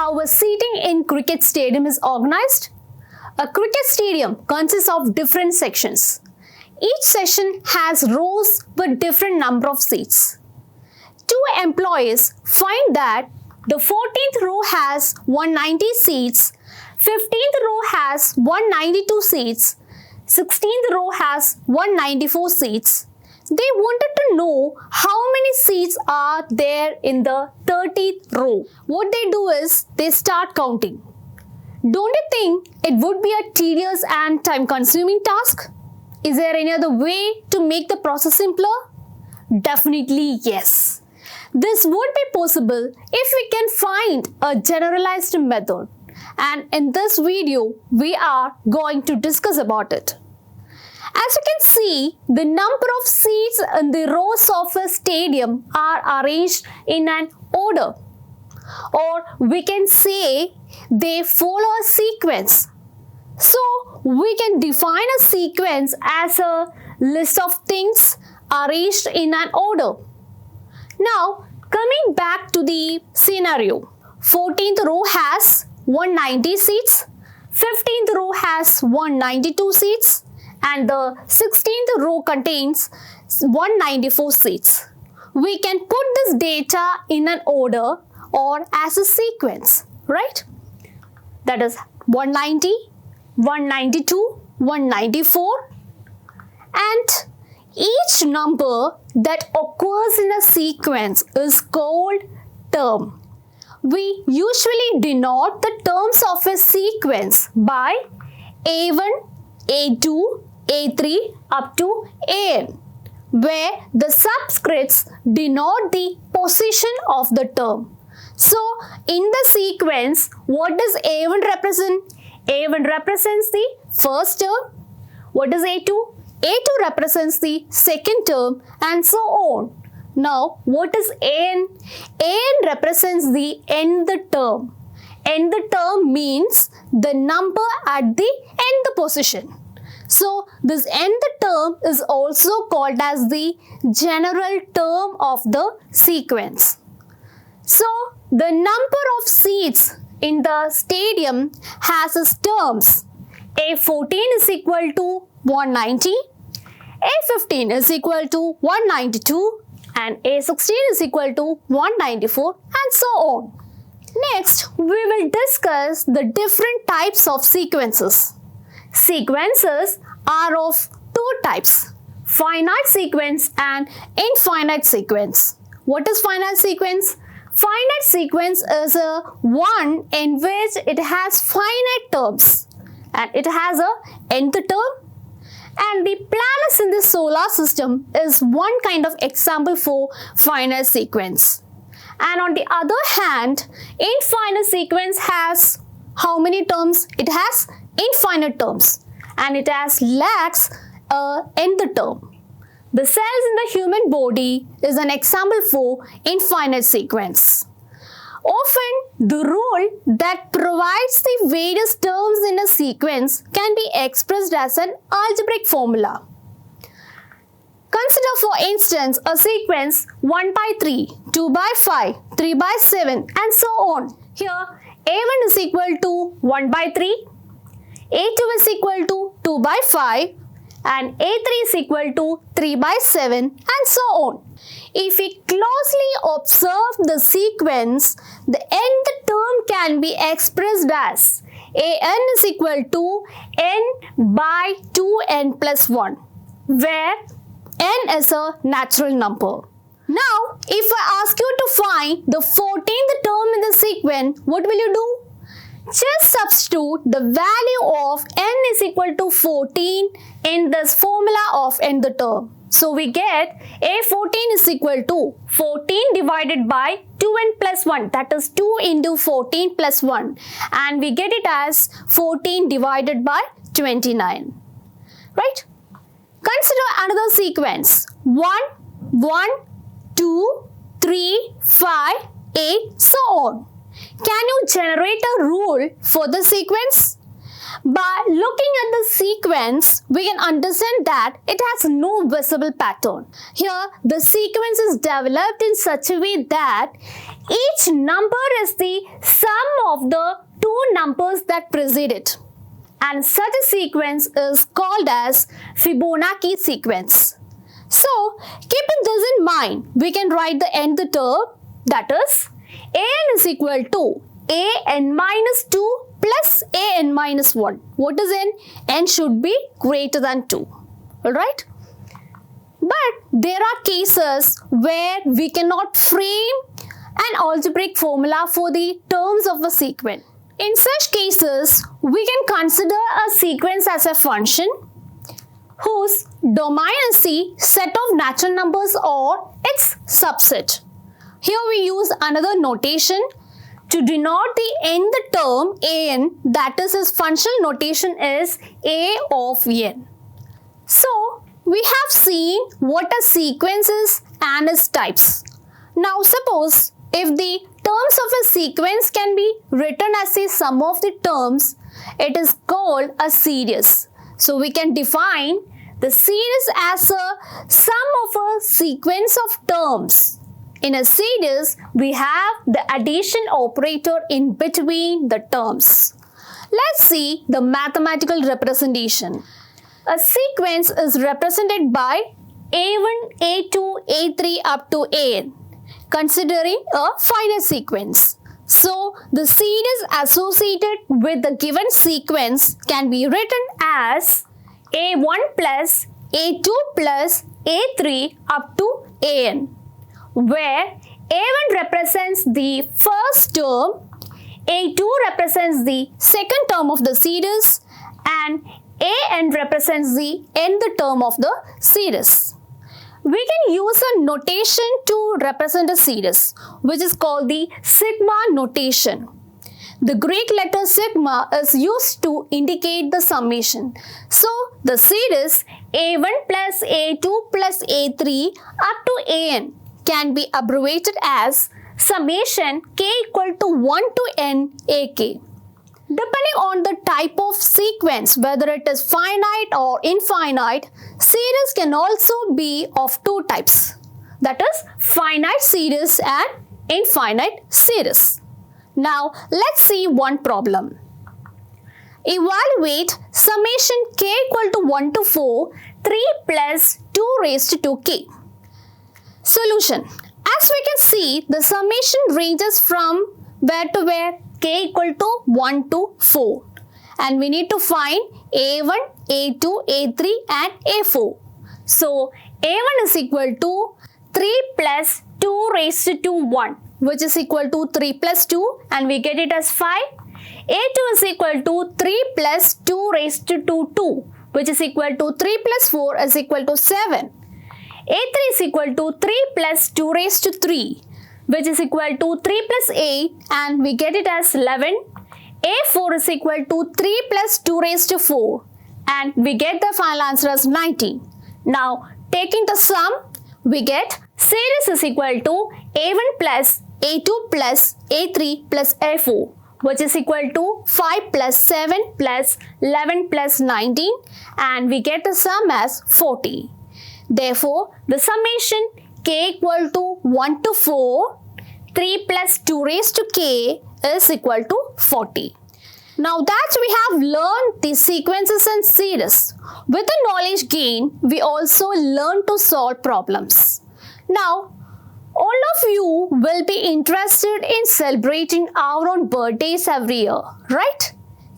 how a seating in cricket stadium is organized? A cricket stadium consists of different sections. Each section has rows with different number of seats. Two employees find that the 14th row has 190 seats, 15th row has 192 seats, 16th row has 194 seats. They wanted to know how many seats are there in the 30th row. What they do is they start counting. Don't you think it would be a tedious and time-consuming task? Is there any other way to make the process simpler? Definitely yes. This would be possible if we can find a generalized method. And in this video, we are going to discuss about it. As you can see, the number of seats in the rows of a stadium are arranged in an order. Or we can say they follow a sequence. So we can define a sequence as a list of things arranged in an order. Now coming back to the scenario, 14th row has 190 seats, 15th row has 192 seats, and the 16th row contains 194 seats. We can put this data in an order or as a sequence, right? That is 190, 192, 194, and each number that occurs in a sequence is called term. We usually denote the terms of a sequence by A1, A2, A3 up to AN, where the subscripts denote the position of the term. So, in the sequence, what does A1 represent? A1 represents the first term. What is A2? A2 represents the second term, and so on. Now, what is AN? AN represents the nth term. Nth term means the number at the nth position. So, this nth term is also called as the general term of the sequence. So, the number of seats in the stadium has its terms. A14 is equal to 190, A15 is equal to 192, and A16 is equal to 194, and so on. Next, we will discuss the different types of sequences. Sequences are of two types, finite sequence and infinite sequence. What is finite sequence? Finite sequence is a one in which it has finite terms and it has a nth term, and the planets in the solar system is one kind of example for finite sequence. And on the other hand, infinite sequence has how many terms? It has infinite terms and it has lacks a nth term. The cells in the human body is an example for infinite sequence. Often, the rule that provides the various terms in a sequence can be expressed as an algebraic formula. Consider for instance a sequence 1 by 3, 2 by 5, 3 by 7 and so on. Here A1 is equal to 1 by 3, A2 is equal to 2 by 5 and A3 is equal to 3 by 7 and so on. If we closely observe the sequence, the nth term can be expressed as An is equal to n by 2n plus 1, where n is a natural number. Now, if I ask you to find the 14th term in the sequence, what will you do? Just substitute the value of n is equal to 14 in this formula of nth term. So we get A14 is equal to 14 divided by 2n plus 1, that is 2 into 14 plus 1, and we get it as 14 divided by 29. Right? Consider another sequence 1, 1, 2, 3, 5, 8, so on. Can you generate a rule for the sequence? By looking at the sequence, we can understand that it has no visible pattern. Here, the sequence is developed in such a way that each number is the sum of the two numbers that precede it. And such a sequence is called as Fibonacci sequence. So, keeping this in mind, we can write the nth term, that is, an is equal to an minus 2 plus an minus 1. What is n? N should be greater than 2. Alright? But there are cases where we cannot frame an algebraic formula for the terms of a sequence. In such cases, we can consider a sequence as a function whose domain is the set of natural numbers or its subset. Here we use another notation to denote the nth term an, that is, its functional notation is a of n. So, we have seen what a sequence is and its types. Now, suppose if the terms of a sequence can be written as the sum of the terms, it is called a series. So, we can define the series as a sum of a sequence of terms. In a series, we have the addition operator in between the terms. Let's see the mathematical representation. A sequence is represented by A1, A2, A3 up to An, considering a finite sequence. So, the series associated with the given sequence can be written as A1 plus A2 plus A3 up to An, where A1 represents the first term, A2 represents the second term of the series, and An represents the nth term of the series. We can use a notation to represent a series, which is called the sigma notation. The Greek letter sigma is used to indicate the summation. So, the series A1 plus A2 plus A3 up to An can be abbreviated as summation k equal to 1 to n ak. Depending on the type of sequence, whether it is finite or infinite, series can also be of two types. That is, finite series and infinite series. Now, let's see one problem. Evaluate summation k equal to 1 to 4, 3 plus 2 raised to 2k. Solution. As we can see, the summation ranges from where to where? K equal to 1 to 4. And we need to find A1, A2, A3 and A4. So, A1 is equal to 3 plus 2 raised to 1, which is equal to 3 plus 2, and we get it as 5. A2 is equal to 3 plus 2 raised to 2, which is equal to 3 plus 4 is equal to 7. A3 is equal to 3 plus 2 raised to 3, which is equal to 3 plus 8, and we get it as 11. A4 is equal to 3 plus 2 raised to 4, and we get the final answer as 19. Now, taking the sum, we get series is equal to A1 plus A2 plus A3 plus A4, which is equal to 5 plus 7 plus 11 plus 19, and we get the sum as 40. Therefore, the summation k equal to 1 to 4, 3 plus 2 raised to k is equal to 40. Now that we have learned the sequences and series, with the knowledge gained, we also learn to solve problems. Now, all of you will be interested in celebrating our own birthdays every year, right?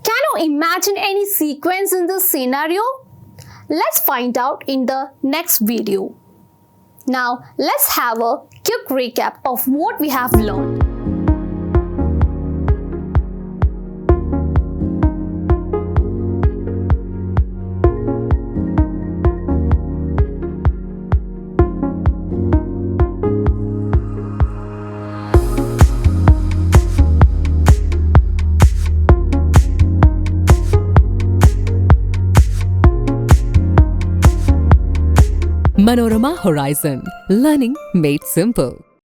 Can you imagine any sequence in this scenario? Let's find out in the next video. Now, let's have a quick recap of what we have learned. Manorama Horizon. Learning made simple.